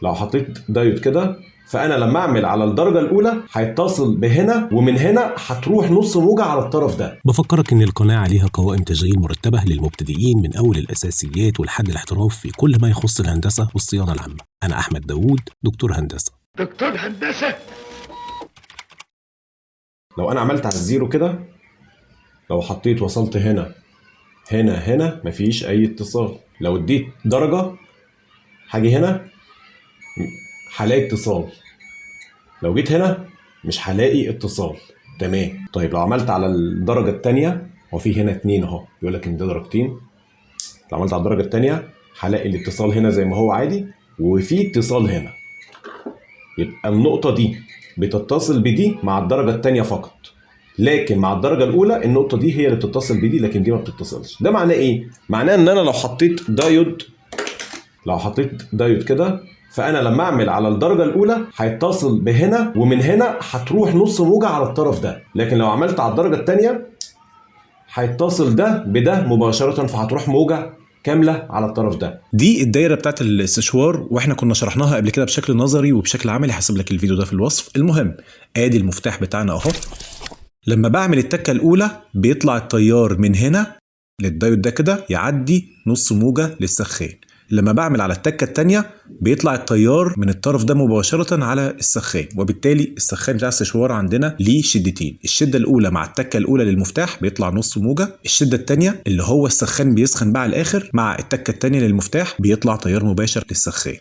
لو حطيت دايود كده، فانا لما اعمل على الدرجه الاولى هيتصل بهنا، ومن هنا هتروح نص موجه على الطرف ده. بفكرك ان القناة عليها قوائم تشغيل مرتبة للمبتدئين من اول الاساسيات ولحد الاحتراف في كل ما يخص الهندسة والصيانة العامة. انا احمد داوود، دكتور هندسة. دكتور هندسة. لو انا عملت على الزيرو كده، لو حطيت وصلت هنا هنا مفيش اي اتصال. لو اديت درجه هاجي هنا هلاقي اتصال، لو جيت هنا مش هلاقي اتصال. تمام. طيب لو عملت على الدرجه الثانيه، هو في هنا 2 اهو، بيقول لك ان ده درجتين. لو عملت على الدرجه الثانيه هلاقي الاتصال هنا زي ما هو عادي، وفي اتصال هنا. يبقى النقطه دي بتتصل بدي مع الدرجه الثانيه فقط، لكن مع الدرجه الاولى النقطه دي هي اللي بتتصل بدي، لكن دي ما بتتصلش. ده معناه ايه؟ معناه ان انا لو حطيت دايود كده، فانا لما اعمل على الدرجه الاولى هيتصل بهنا، ومن هنا هتروح نص موجه على الطرف ده. لكن لو عملت على الدرجه الثانيه هيتصل ده بده مباشره، فهتروح موجه كامله على الطرف ده. دي الدايره بتاعت الاستشوار، واحنا كنا شرحناها قبل كده بشكل نظري وبشكل عملي. هسيب لك الفيديو ده في الوصف. المهم، ادي المفتاح بتاعنا اهو. لما بعمل التكه الاولى بيطلع التيار من هنا للدايود ده كده يعدي نص موجه للسخان. لما بعمل على التكه الثانيه بيطلع التيار من الطرف ده مباشره على السخان، وبالتالي السخان بتاع الاستشوار عندنا ليه شدتين. الشده الاولى مع التكه الاولى للمفتاح بيطلع نص موجه، الشده الثانيه اللي هو السخان بيسخن بقى على الاخر مع التكه الثانيه للمفتاح بيطلع تيار مباشر للسخان.